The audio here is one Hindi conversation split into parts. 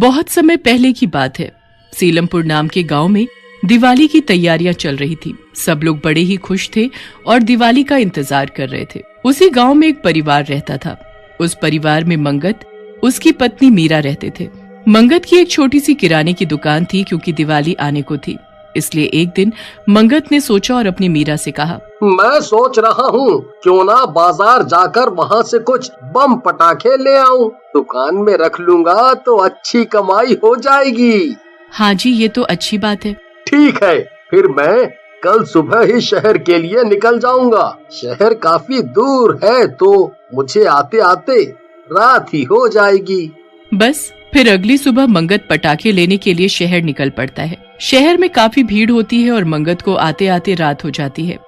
बहुत समय पहले की बात है। सीलमपुर नाम के गांव में दिवाली की तैयारियां चल रही थी। सब लोग बड़े ही खुश थे और दिवाली का इंतजार कर रहे थे। उसी गांव में एक परिवार रहता था। उस परिवार में मंगत, उसकी पत्नी मीरा रहते थे। मंगत की एक छोटी सी किराने की दुकान थी। क्योंकि दिवाली आने को थी, इसलिए एक दिन मंगत ने सोचा और अपनी मीरा से कहा, मैं सोच रहा हूँ क्यों ना बाजार जाकर वहाँ से कुछ बम पटाखे ले आऊं। दुकान में रख लूंगा तो अच्छी कमाई हो जाएगी। हाँ जी, ये तो अच्छी बात है। ठीक है, फिर मैं कल सुबह ही शहर के लिए निकल जाऊंगा। शहर काफी दूर है तो मुझे आते आते रात ही हो जाएगी। बस फिर अगली सुबह मंगत पटाखे लेने के लिए शहर निकल पड़ता है। शहर में काफी भीड़ होती है और मंगत को आते आते रात हो जाती है।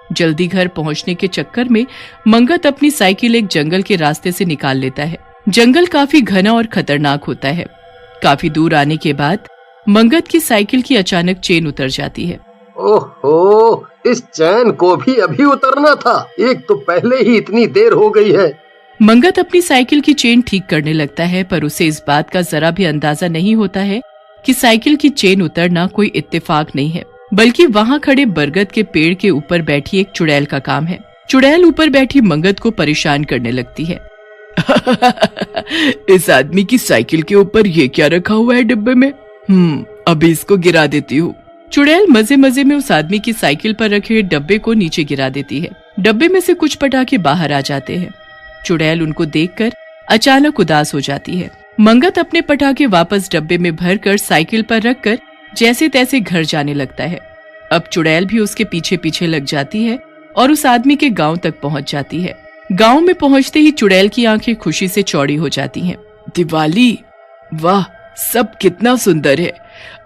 जल्दी घर पहुंचने के चक्कर में मंगत अपनी साइकिल एक जंगल के रास्ते से निकाल लेता है। जंगल काफी घना और खतरनाक होता है। काफी दूर आने के बाद मंगत की साइकिल की अचानक चेन उतर जाती है। ओहो, इस चैन को भी अभी उतरना था। एक तो पहले ही इतनी देर हो गई है। मंगत अपनी साइकिल की चेन ठीक करने लगता है, पर उसे इस बात का जरा भी अंदाजा नहीं होता है कि साइकिल की चेन उतरना कोई इत्तेफाक नहीं है, बल्कि वहाँ खड़े बरगद के पेड़ के ऊपर बैठी एक चुड़ैल का काम है। चुड़ैल ऊपर बैठी मंगत को परेशान करने लगती है। इस आदमी की साइकिल के ऊपर ये क्या रखा हुआ है डिब्बे में? अभी इसको गिरा देती हूँ। चुड़ैल मजे मजे में उस आदमी की साइकिल पर रखे डब्बे को नीचे गिरा देती है। डब्बे में से कुछ पटाखे बाहर आ जाते हैं। चुड़ैल उनको देखकर अचानक उदास हो जाती है। मंगत अपने पटाखे वापस डब्बे में भरकर साइकिल पर रखकर जैसे तैसे घर जाने लगता है। अब चुड़ैल भी उसके पीछे पीछे लग जाती है और उस आदमी के गांव तक पहुंच जाती है। गांव में पहुंचते ही चुड़ैल की आंखें खुशी से चौड़ी हो जाती हैं। दिवाली, वाह, सब कितना सुंदर है।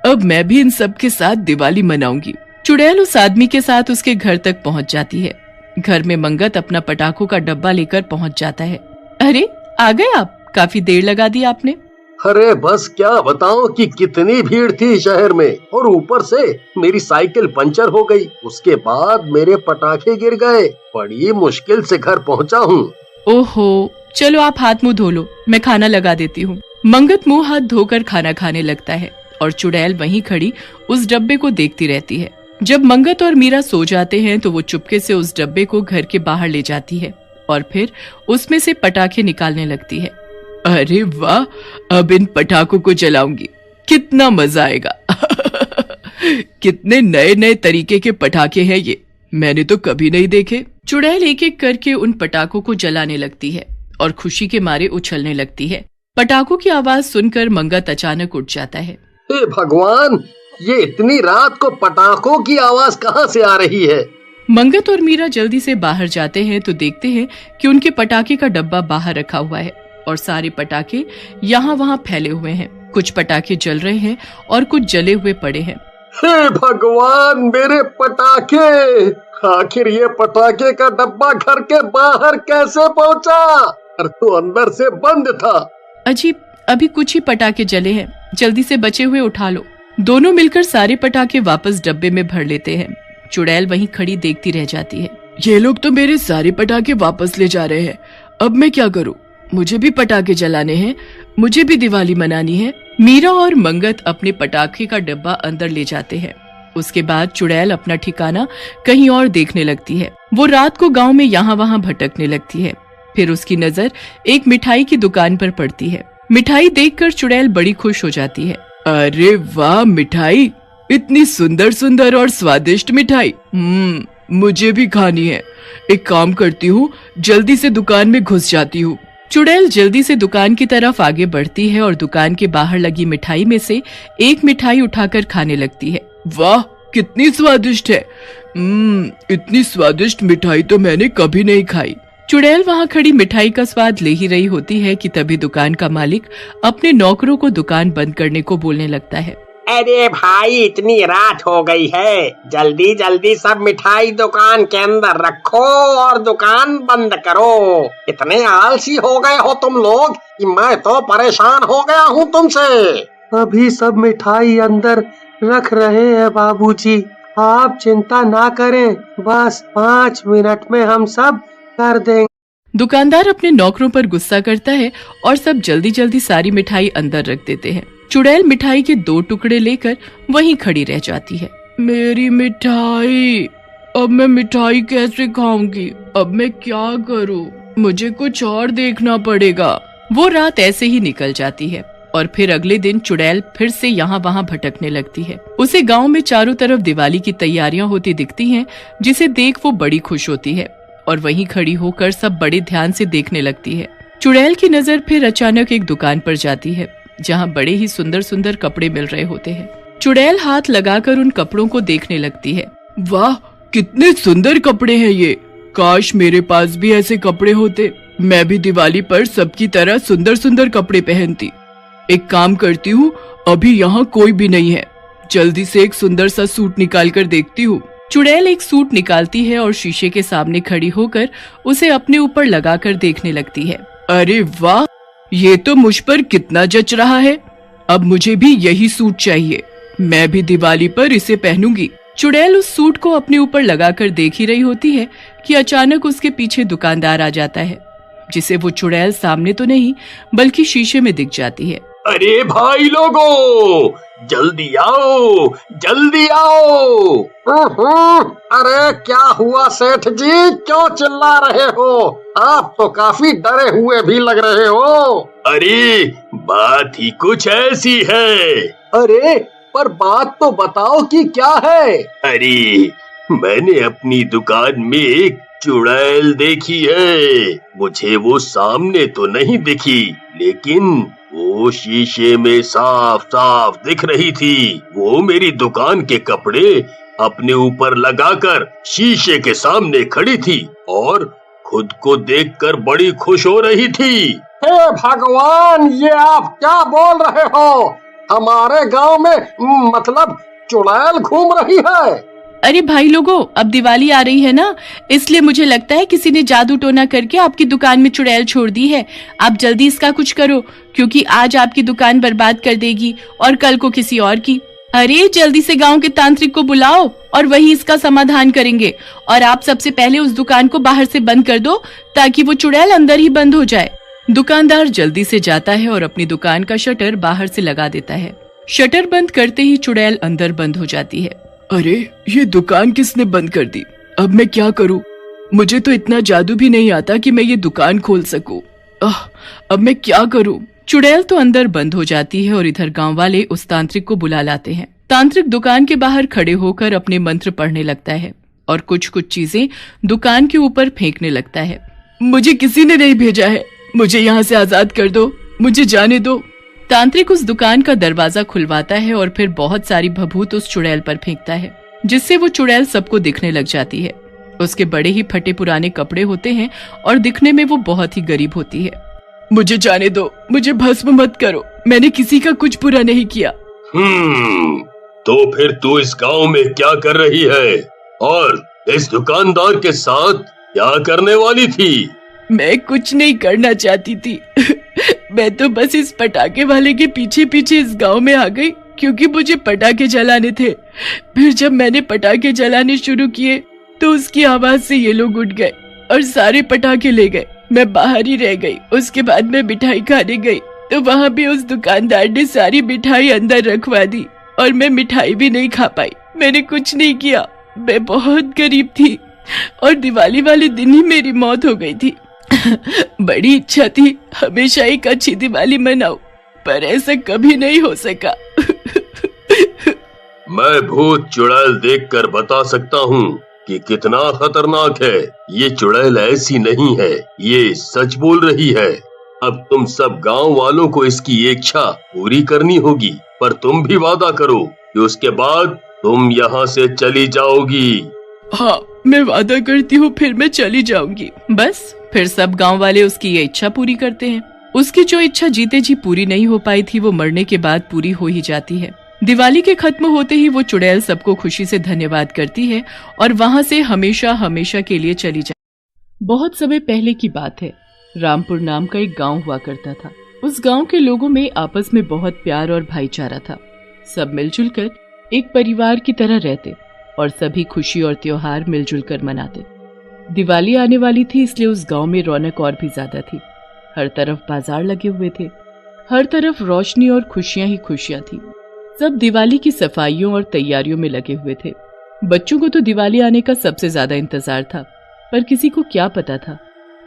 अब मैं भी इन सब के साथ दिवाली मनाऊंगी। चुड़ैल उस आदमी के साथ उसके घर तक पहुंच जाती है। घर में मंगत अपना पटाखों का डब्बा लेकर पहुंच जाता है। अरे, आ गए आप? काफी देर लगा दी आपने। अरे बस क्या बताऊं कि कितनी भीड़ थी शहर में, और ऊपर से मेरी साइकिल पंचर हो गई। उसके बाद मेरे पटाखे गिर गए। बड़ी मुश्किल से घर पहुंचा हूँ। ओहो, चलो आप हाथ मुंह धो लो, मैं खाना लगा देती हूँ। मंगत मुंह हाथ धोकर खाना खाने लगता है और चुड़ैल वहीं खड़ी उस डब्बे को देखती रहती है। जब मंगत और मीरा सो जाते हैं तो वो चुपके से उस डब्बे को घर के बाहर ले जाती है और फिर उसमें से पटाखे निकालने लगती है। अरे वाह, अब इन पटाखों को जलाऊंगी, कितना मजा आएगा। कितने नए नए तरीके के पटाखे हैं ये, मैंने तो कभी नहीं देखे। चुड़ैल एक एक करके उन पटाखों को जलाने लगती है और खुशी के मारे उछलने लगती है। पटाखों की आवाज सुनकर मंगत अचानक उठ जाता है। हे भगवान, ये इतनी रात को पटाखों की आवाज कहाँ से आ रही है? मंगत और मीरा जल्दी से बाहर जाते हैं तो देखते हैं कि उनके पटाखे का डब्बा बाहर रखा हुआ है और सारे पटाखे यहाँ वहाँ फैले हुए हैं। कुछ पटाखे जल रहे हैं और कुछ जले हुए पड़े हैं। हे भगवान, मेरे पटाखे! आखिर ये पटाखे का डब्बा घर के बाहर कैसे पहुँचा? घर तो अंदर से बंद था। अजीब, अभी कुछ ही पटाखे जले हैं, जल्दी से बचे हुए उठा लो। दोनों मिलकर सारे पटाखे वापस डब्बे में भर लेते हैं। चुड़ैल वहीं खड़ी देखती रह जाती है। ये लोग तो मेरे सारे पटाखे वापस ले जा रहे हैं, अब मैं क्या करूं? मुझे भी पटाखे जलाने हैं, मुझे भी दिवाली मनानी है। मीरा और मंगत अपने पटाखे का डब्बा अंदर ले जाते हैं। उसके बाद चुड़ैल अपना ठिकाना कहीं और देखने लगती है। वो रात को गांव में यहाँ वहाँ भटकने लगती है। फिर उसकी नजर एक मिठाई की दुकान पर पड़ती है। मिठाई देखकर चुड़ैल बड़ी खुश हो जाती है। अरे वाह, मिठाई, इतनी सुंदर सुंदर और स्वादिष्ट मिठाई, मुझे भी खानी है। एक काम करती हूँ, जल्दी से दुकान में घुस जाती हूँ। चुड़ैल जल्दी से दुकान की तरफ आगे बढ़ती है और दुकान के बाहर लगी मिठाई में से एक मिठाई उठाकर खाने लगती है। वाह, कितनी स्वादिष्ट है। इतनी स्वादिष्ट मिठाई तो मैंने कभी नहीं खाई। चुड़ैल वहाँ खड़ी मिठाई का स्वाद ले ही रही होती है कि तभी दुकान का मालिक अपने नौकरों को दुकान बंद करने को बोलने लगता है। अरे भाई, इतनी रात हो गई है, जल्दी जल्दी सब मिठाई दुकान के अंदर रखो और दुकान बंद करो। इतने आलसी हो गए हो तुम लोग कि मैं तो परेशान हो गया हूँ तुमसे। अभी सब मिठाई अंदर रख रहे हैं बाबूजी, आप चिंता ना करें, बस 5 मिनट में हम सब कर देंगे। दुकानदार अपने नौकरों पर गुस्सा करता है और सब जल्दी जल्दी सारी मिठाई अंदर रख देते हैं। चुड़ैल मिठाई के 2 टुकड़े लेकर वहीं खड़ी रह जाती है। मेरी मिठाई, अब मैं मिठाई कैसे खाऊंगी? अब मैं क्या करूं? मुझे कुछ और देखना पड़ेगा। वो रात ऐसे ही निकल जाती है और फिर अगले दिन चुड़ैल फिर से यहाँ वहाँ भटकने लगती है। उसे गांव में चारों तरफ दिवाली की तैयारियां होती दिखती हैं, जिसे देख वो बड़ी खुश होती है और वहीं खड़ी होकर सब बड़े ध्यान से देखने लगती है। चुड़ैल की नजर फिर अचानक एक दुकान पर जाती है, जहाँ बड़े ही सुंदर सुंदर कपड़े मिल रहे होते हैं। चुड़ैल हाथ लगाकर उन कपड़ों को देखने लगती है। वाह, कितने सुंदर कपड़े हैं ये! काश मेरे पास भी ऐसे कपड़े होते। मैं भी दिवाली पर सबकी तरह सुंदर सुंदर कपड़े पहनती। एक काम करती हूँ, अभी यहाँ कोई भी नहीं है, जल्दी से एक सुंदर सा सूट निकाल कर देखती हूँ। चुड़ैल एक सूट निकालती है और शीशे के सामने खड़ी होकर उसे अपने ऊपर लगाकर देखने लगती है। अरे वाह, ये तो मुझ पर कितना जच रहा है। अब मुझे भी यही सूट चाहिए, मैं भी दिवाली पर इसे पहनूंगी। चुड़ैल उस सूट को अपने ऊपर लगाकर देख ही रही होती है कि अचानक उसके पीछे दुकानदार आ जाता है, जिसे वो चुड़ैल सामने तो नहीं बल्कि शीशे में दिख जाती है। अरे भाई लोगों, जल्दी आओ, जल्दी आओ। अरे क्या हुआ सेठ जी, क्यों चिल्ला रहे हो? आप तो काफी डरे हुए भी लग रहे हो। अरे बात ही कुछ ऐसी है। अरे पर बात तो बताओ कि क्या है? अरे मैंने अपनी दुकान में एक चुड़ैल देखी है। मुझे वो सामने तो नहीं दिखी, लेकिन वो शीशे में साफ साफ दिख रही थी। वो मेरी दुकान के कपड़े अपने ऊपर लगाकर शीशे के सामने खड़ी थी और खुद को देखकर बड़ी खुश हो रही थी। हे भगवान, ये आप क्या बोल रहे हो? हमारे गांव में मतलब चुड़ैल घूम रही है? अरे भाई लोगों, अब दिवाली आ रही है ना, इसलिए मुझे लगता है किसी ने जादू टोना करके आपकी दुकान में चुड़ैल छोड़ दी है। आप जल्दी इसका कुछ करो, क्योंकि आज आपकी दुकान बर्बाद कर देगी और कल को किसी और की। अरे जल्दी से गांव के तांत्रिक को बुलाओ और वही इसका समाधान करेंगे। और आप सबसे पहले उस दुकान को बाहर से बंद कर दो, ताकि वो चुड़ैल अंदर ही बंद हो जाए। दुकानदार जल्दी से जाता है और अपनी दुकान का शटर बाहर से लगा देता है। शटर बंद करते ही चुड़ैल अंदर बंद हो जाती है। अरे ये दुकान किसने बंद कर दी? अब मैं क्या करूं? मुझे तो इतना जादू भी नहीं आता कि मैं ये दुकान खोल सकूं। अब मैं क्या करूं? चुड़ैल तो अंदर बंद हो जाती है और इधर गांव वाले उस तांत्रिक को बुला लाते हैं। तांत्रिक दुकान के बाहर खड़े होकर अपने मंत्र पढ़ने लगता है और कुछ कुछ चीजें दुकान के ऊपर फेंकने लगता है। मुझे किसी ने नहीं भेजा है, मुझे यहाँ से आजाद कर दो, मुझे जाने दो। तांत्रिक उस दुकान का दरवाजा खुलवाता है और फिर बहुत सारी भभूत उस चुड़ैल पर फेंकता है, जिससे वो चुड़ैल सबको दिखने लग जाती है। उसके बड़े ही फटे पुराने कपड़े होते हैं और दिखने में वो बहुत ही गरीब होती है। मुझे जाने दो, मुझे भस्म मत करो, मैंने किसी का कुछ बुरा नहीं किया। तो फिर तू इस गांव में क्या कर रही है और इस दुकानदार के साथ क्या करने वाली थी? मैं कुछ नहीं करना चाहती थी मैं तो बस इस पटाखे वाले के पीछे पीछे इस गांव में आ गई, क्योंकि मुझे पटाखे जलाने थे। फिर जब मैंने पटाखे जलाने शुरू किए तो उसकी आवाज से ये लोग उठ गए और सारे पटाखे ले गए। मैं बाहर ही रह गई। उसके बाद मैं मिठाई खाने गई तो वहाँ भी उस दुकानदार ने सारी मिठाई अंदर रखवा दी और मैं मिठाई भी नहीं खा पाई। मैंने कुछ नहीं किया, मैं बहुत गरीब थी और दिवाली वाले दिन ही मेरी मौत हो गई थी बड़ी इच्छा थी हमेशा एक अच्छी दिवाली मनाऊं, पर ऐसा कभी नहीं हो सका मैं भूत चुड़ैल देखकर बता सकता हूँ कि कितना खतरनाक है। ये चुड़ैल ऐसी नहीं है, ये सच बोल रही है। अब तुम सब गांव वालों को इसकी इच्छा पूरी करनी होगी, पर तुम भी वादा करो कि उसके बाद तुम यहाँ से चली जाओगी। हाँ, मैं वादा करती हूँ, फिर मैं चली जाऊंगी। बस फिर सब गांव वाले उसकी ये इच्छा पूरी करते हैं। उसकी जो इच्छा जीते जी पूरी नहीं हो पाई थी, वो मरने के बाद पूरी हो ही जाती है। दिवाली के खत्म होते ही वो चुड़ैल सबको खुशी से धन्यवाद करती है और वहाँ से हमेशा हमेशा के लिए चली जाती। बहुत समय पहले की बात है। रामपुर नाम का एक गांव हुआ करता था। उस गांव के लोगों में आपस में बहुत प्यार और भाईचारा था। सब मिलजुल कर एक परिवार की तरह रहते और सभी खुशी और त्योहार मिलजुल कर मनाते। दिवाली आने वाली थी, इसलिए उस गांव में रौनक और भी ज्यादा थी। हर तरफ बाजार लगे हुए थे। हर तरफ रोशनी और खुशियां ही खुशियां थी। सब दिवाली की सफाइयों और तैयारियों में लगे हुए थे। बच्चों को तो दिवाली आने का सबसे ज्यादा इंतजार था, पर किसी को क्या पता था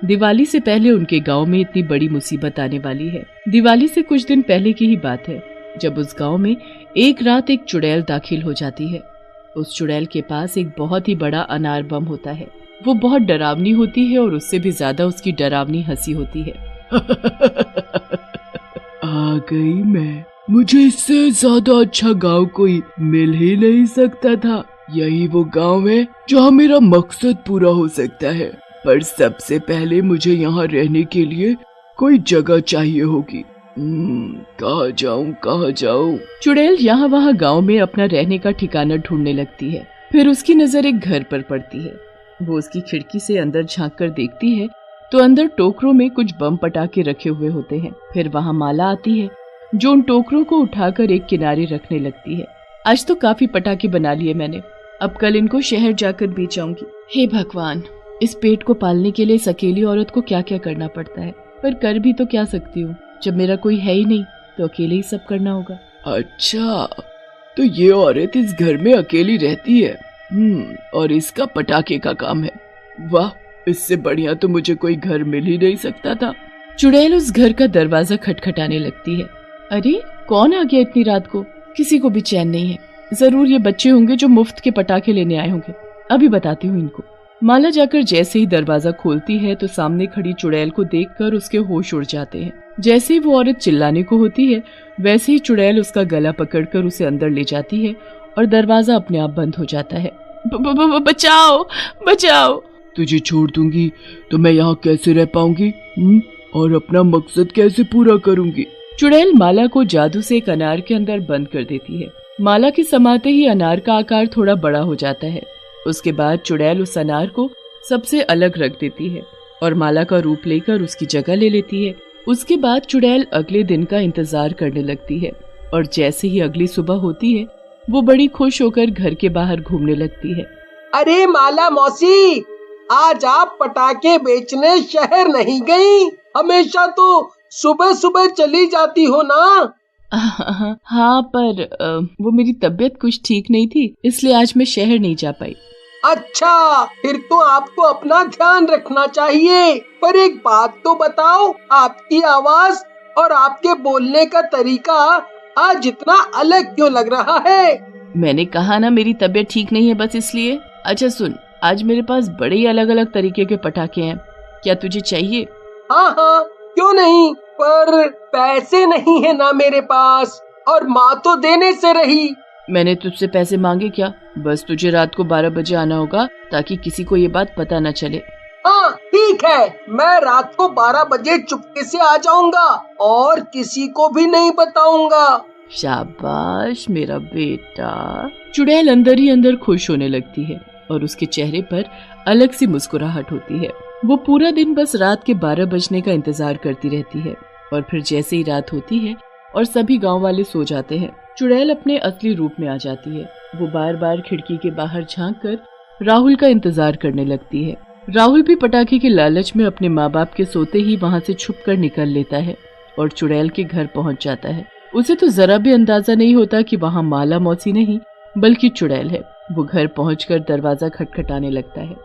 दिवाली से पहले उनके गांव में इतनी बड़ी मुसीबत आने वाली है। दिवाली से कुछ दिन पहले की ही बात है, जब उस गांव में एक रात एक चुड़ैल दाखिल हो जाती है। उस चुड़ैल के पास एक बहुत ही बड़ा अनार बम होता है। वो बहुत डरावनी होती है और उससे भी ज्यादा उसकी डरावनी हंसी होती है। आ गई मैं, मुझे इससे ज्यादा अच्छा गांव कोई मिल ही नहीं सकता था। यही वो गांव है जहां मेरा मकसद पूरा हो सकता है, पर सबसे पहले मुझे यहाँ रहने के लिए कोई जगह चाहिए होगी। कहाँ जाऊँ? चुड़ैल यहाँ वहाँ गांव में अपना रहने का ठिकाना ढूंढने लगती है। फिर उसकी नजर एक घर पर पड़ती है। वो उसकी खिड़की से अंदर झांक कर देखती है तो अंदर टोकरों में कुछ बम पटाखे रखे हुए होते हैं। फिर वहाँ माला आती है जो उन टोकरों को उठाकर एक किनारे रखने लगती है। आज तो काफी पटाखे बना लिए मैंने, अब कल इनको शहर जाकर बेच आऊंगी। हे भगवान, इस पेट को पालने के लिए इस अकेली औरत को क्या क्या करना पड़ता है, पर कर भी तो क्या सकती हूँ। जब मेरा कोई है ही नहीं तो अकेले ही सब करना होगा। अच्छा, तो ये औरत इस घर में अकेली रहती है, और इसका पटाखे का काम है। वाह, इससे बढ़िया तो मुझे कोई घर मिल ही नहीं सकता था। चुड़ैल उस घर का दरवाजा खटखटाने लगती है। अरे, कौन आ गया इतनी रात को? किसी को भी चैन नहीं है। जरूर ये बच्चे होंगे जो मुफ्त के पटाखे लेने आए होंगे। अभी बताती हूँ इनको। माला जाकर जैसे ही दरवाजा खोलती है तो सामने खड़ी चुड़ैल को देखकर उसके होश उड़ जाते हैं। जैसे ही वो औरत चिल्लाने को होती है, वैसे ही चुड़ैल उसका गला पकड़कर उसे अंदर ले जाती है और दरवाजा अपने आप बंद हो जाता है। बचाओ, बचाओ! तुझे छोड़ दूंगी तो मैं यहाँ कैसे रह पाऊंगी और अपना मकसद कैसे पूरा करूंगी? चुड़ैल माला को जादू से एक अनार के अंदर बंद कर देती है। माला के समाते ही अनार का आकार थोड़ा बड़ा हो जाता है। उसके बाद चुड़ैल उस अनार को सबसे अलग रख देती है और माला का रूप लेकर उसकी जगह ले लेती है। उसके बाद चुड़ैल अगले दिन का इंतजार करने लगती है और जैसे ही अगली सुबह होती है वो बड़ी खुश होकर घर के बाहर घूमने लगती है। अरे माला मौसी, आज आप पटाखे बेचने शहर नहीं गई? हमेशा तो सुबह सुबह चली जाती हो ना? हाँ, पर वो मेरी तबीयत कुछ ठीक नहीं थी, इसलिए आज मैं शहर नहीं जा पाई। अच्छा, फिर तो आपको अपना ध्यान रखना चाहिए। पर एक बात तो बताओ, आपकी आवाज और आपके बोलने का तरीका आज इतना अलग क्यों लग रहा है? मैंने कहा ना, मेरी तबीयत ठीक नहीं है, बस इसलिए। अच्छा सुन, आज मेरे पास बड़े ही अलग अलग तरीके के पटाखे हैं, क्या तुझे चाहिए? हाँ हाँ, क्यों नहीं, पर पैसे नहीं है ना मेरे पास, और माँ तो देने से रही। मैंने तुझसे पैसे मांगे क्या? बस तुझे रात को 12 बजे आना होगा ताकि किसी को ये बात पता न चले। हाँ ठीक है, मैं रात को 12 बजे चुपके से आ जाऊंगा और किसी को भी नहीं बताऊंगा। शाबाश मेरा बेटा। चुड़ैल अंदर ही अंदर खुश होने लगती है और उसके चेहरे पर अलग सी मुस्कुराहट होती है। वो पूरा दिन बस रात के 12 बजने का इंतजार करती रहती है और फिर जैसे ही रात होती है और सभी गांव वाले सो जाते हैं, चुड़ैल अपने असली रूप में आ जाती है। वो बार बार खिड़की के बाहर झांककर राहुल का इंतजार करने लगती है। राहुल भी पटाखे के लालच में अपने माँ बाप के सोते ही वहाँ से छुपकर निकल लेता है और चुड़ैल के घर पहुँच जाता है। उसे तो जरा भी अंदाजा नहीं होता कि वहाँ माला मौसी नहीं बल्कि चुड़ैल है। वो घर पहुंचकर दरवाजा खटखटाने लगता है।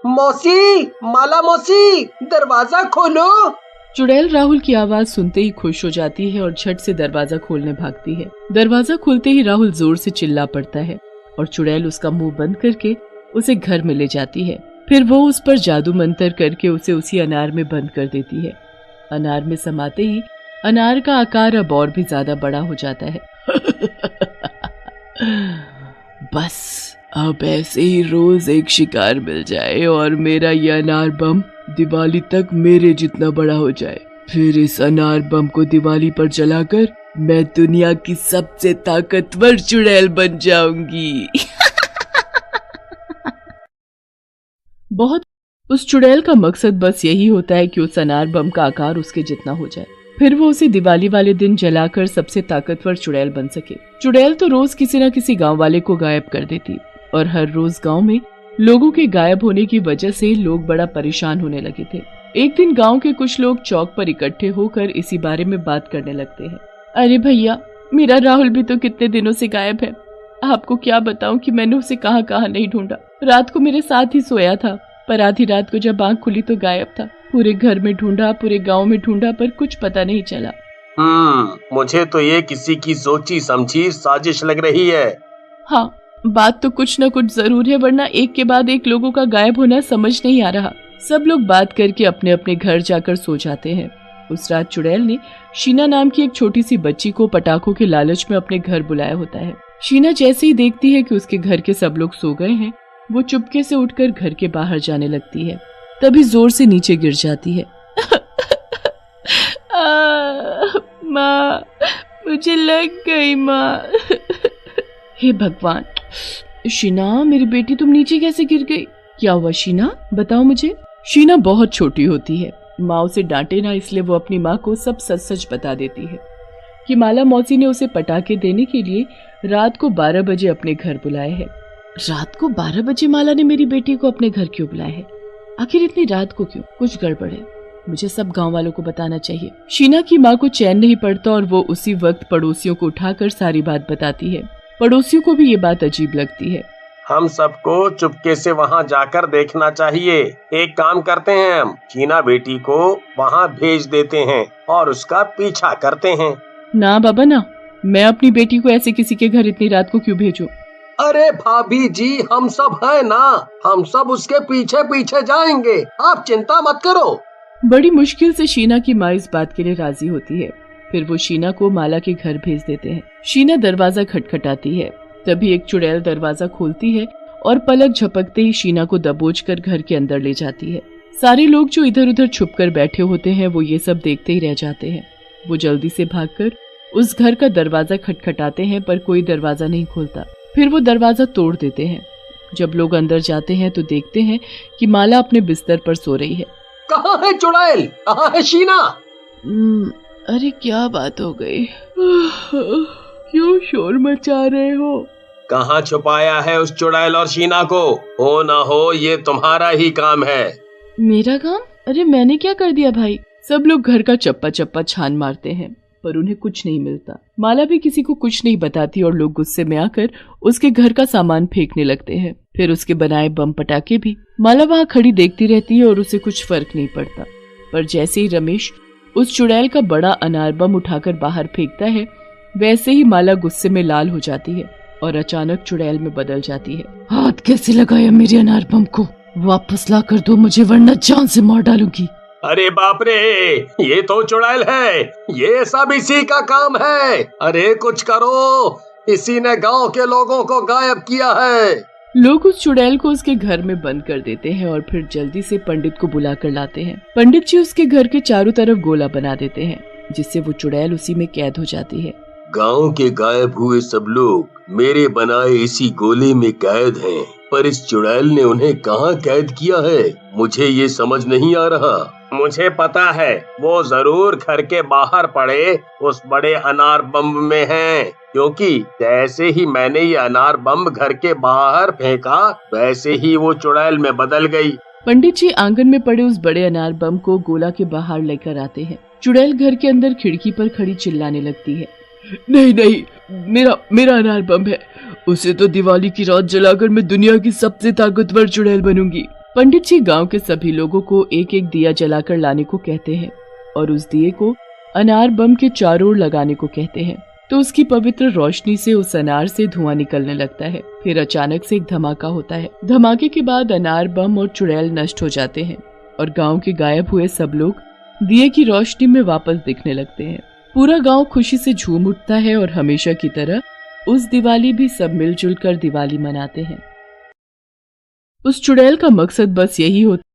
मौसी, माला मौसी, दरवाजा खोलो। चुड़ैल राहुल की आवाज सुनते ही खुश हो जाती है और झट से दरवाजा खोलने भागती है। दरवाजा खुलते ही राहुल जोर से चिल्ला पड़ता है और चुड़ैल उसका मुंह बंद करके उसे घर में ले जाती है। फिर वो उस पर जादू मंत्र करके उसे उसी अनार में बंद कर देती है। अनार में समाते ही अनार का आकार अब और भी ज्यादा बड़ा हो जाता है। बस अब ऐसे ही रोज एक शिकार मिल जाए और मेरा ये अनार बम दिवाली तक मेरे जितना बड़ा हो जाए। फिर इस अनार बम को दिवाली पर जलाकर मैं दुनिया की सबसे ताकतवर चुड़ैल बन जाऊंगी। बहुत उस चुड़ैल का मकसद बस यही होता है कि उस अनार बम का आकार उसके जितना हो जाए, फिर वो उसे दिवाली वाले दिन जलाकर सबसे ताकतवर चुड़ैल बन सके। चुड़ैल तो रोज किसी न किसी गांव वाले को गायब कर देती और हर रोज गांव में लोगों के गायब होने की वजह से लोग बड़ा परेशान होने लगे थे। एक दिन गांव के कुछ लोग चौक पर इकट्ठे होकर इसी बारे में बात करने लगते हैं। अरे भैया, मेरा राहुल भी तो कितने दिनों से गायब है। आपको क्या बताऊं कि मैंने उसे कहां कहां नहीं ढूंढा। रात को मेरे साथ ही सोया था, पर आधी रात को जब आंख खुली तो गायब था। पूरे घर में ढूंढा, पूरे गांव में ढूंढा, पर कुछ पता नहीं चला। मुझे तो ये किसी की सोची समझी साजिश लग रही है। हाँ, बात तो कुछ न कुछ जरूर है, वरना एक के बाद एक लोगों का गायब होना समझ नहीं आ रहा। सब लोग बात करके अपने अपने घर जाकर सो जाते हैं। उस रात चुड़ैल ने शीना नाम की एक छोटी सी बच्ची को पटाखों के लालच में अपने घर बुलाया होता है। शीना जैसे ही देखती है कि उसके घर के सब लोग सो गए हैं, वो चुपके से उठकर घर के बाहर जाने लगती है। तभी जोर से नीचे गिर जाती है। माँ, मुझे लग गई माँ। हे भगवान। शीना, मेरी बेटी, तुम नीचे कैसे गिर गई? क्या हुआ शीना, बताओ मुझे। शीना बहुत छोटी होती है। माँ उसे डांटे ना, इसलिए वो अपनी माँ को सब सच सच बता देती है कि माला मौसी ने उसे पटाखे देने के लिए रात को 12 बजे अपने घर बुलाया है। रात को 12 बजे माला ने मेरी बेटी को अपने घर क्यों बुलाया है? आखिर इतनी रात को क्यों? कुछ गड़बड़ है, मुझे सब गांव वालों को बताना चाहिए। शीना की माँ को चैन नहीं पड़ता और वो उसी वक्त पड़ोसियों को उठाकर सारी बात बताती है। पड़ोसियों को भी ये बात अजीब लगती है। हम सबको चुपके से वहाँ जाकर देखना चाहिए। एक काम करते हैं, हम शीना बेटी को वहाँ भेज देते हैं और उसका पीछा करते हैं। ना बाबा ना, मैं अपनी बेटी को ऐसे किसी के घर इतनी रात को क्यों भेजूं? अरे भाभी जी, हम सब है ना, हम सब उसके पीछे पीछे जाएंगे, आप चिंता मत करो। बड़ी मुश्किल से शीना की माँ इस बात के लिए राजी होती है। फिर वो शीना को माला के घर भेज देते हैं। शीना दरवाजा खटखटाती है। तभी एक चुड़ैल दरवाजा खोलती है और पलक झपकते ही शीना को दबोचकर घर के अंदर ले जाती है। सारे लोग जो इधर उधर छुपकर बैठे होते हैं वो ये सब देखते ही रह जाते हैं। वो जल्दी से भागकर उस घर का दरवाजा खटखटाते हैं, पर कोई दरवाजा नहीं खोलता। फिर वो दरवाजा तोड़ देते हैं। जब लोग अंदर जाते हैं तो देखते हैं कि माला अपने बिस्तर पर सो रही है। कहाँ है चुड़ैल, कहाँ है शीना? अरे क्या बात हो गई? क्यों शोर मचा रहे हो? कहाँ छुपाया है उस चुड़ैल और शीना को? हो ना हो ये तुम्हारा ही काम है। मेरा काम? अरे मैंने क्या कर दिया भाई? सब लोग घर का चप्पा चप्पा छान मारते हैं, पर उन्हें कुछ नहीं मिलता। माला भी किसी को कुछ नहीं बताती और लोग गुस्से में आकर उसके घर का सामान फेंकने लगते हैं, फिर उसके बनाए बम पटाखे भी। माला वहाँ खड़ी देखती रहती है और उसे कुछ फर्क नहीं पड़ता। पर जैसे ही रमेश उस चुड़ैल का बड़ा अनार बम उठाकर बाहर फेंकता है, वैसे ही माला गुस्से में लाल हो जाती है और अचानक चुड़ैल में बदल जाती है। हाथ कैसे लगाया मेरे अनार बम को? वापस ला कर दो मुझे, वरना जान से मार डालूंगी। अरे बाप रे, ये तो चुड़ैल है, ये सब इसी का काम है। अरे कुछ करो, इसी ने गांव के लोगों को गायब किया है। लोग उस चुड़ैल को उसके घर में बंद कर देते हैं और फिर जल्दी से पंडित को बुला कर लाते हैं। पंडित जी उसके घर के चारों तरफ गोला बना देते हैं, जिससे वो चुड़ैल उसी में कैद हो जाती है। गांव के गायब हुए सब लोग मेरे बनाए इसी गोले में कैद हैं, पर इस चुड़ैल ने उन्हें कहाँ कैद किया है, मुझे ये समझ नहीं आ रहा। मुझे पता है, वो जरूर घर के बाहर पड़े उस बड़े अनार बम में हैं, क्योंकि जैसे ही मैंने ये अनार बम घर के बाहर फेंका, वैसे ही वो चुड़ैल में बदल गई। पंडित जी आंगन में पड़े उस बड़े अनार बम को गोला के बाहर लेकर आते हैं। चुड़ैल घर के अंदर खिड़की पर खड़ी चिल्लाने लगती है, नहीं नहीं, मेरा अनार बम है, उसे तो दिवाली की रात जलाकर मैं दुनिया की सबसे ताकतवर चुड़ैल बनूंगी। पंडित जी गांव के सभी लोगों को एक एक दिया जलाकर लाने को कहते हैं और उस दिए को अनार बम के चारों ओर लगाने को कहते हैं। तो उसकी पवित्र रोशनी से उस अनार से धुआं निकलने लगता है। फिर अचानक से एक धमाका होता है। धमाके के बाद अनार बम और चुड़ैल नष्ट हो जाते हैं और गांव के गायब हुए सब लोग दिए की रोशनी में वापस दिखने लगते हैं। पूरा गांव खुशी से झूम उठता है और हमेशा की तरह उस दिवाली भी सब मिलजुल कर दिवाली मनाते हैं। उस चुड़ैल का मकसद बस यही होता